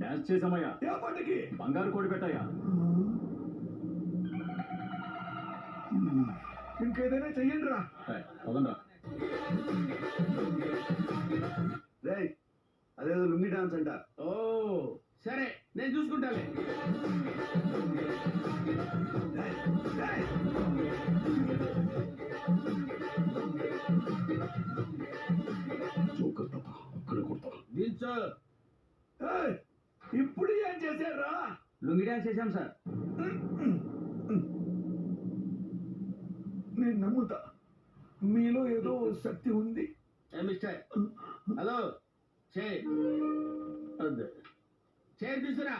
Dance చేసామయ్యా. ఏ పాటకి? బంగారు కోడి పెట్టాయా. ఇంకేదైనా చెయ్యండి రా. పదండ్రా. అదేదో లుంగి డాన్స్ అంట. ఓ సరే నేను చూసుకుంటాలే. జోకర్ తప్ప అక్కడ కొడతా. దించు. ఇప్పుడు ఏం చేశారా? లుంగి డాన్స్ చేశాం సార్. నేను నమ్ముతా మీలో ఏదో శక్తి ఉంది. మిస్టర్ హలో చే తీసుకురా.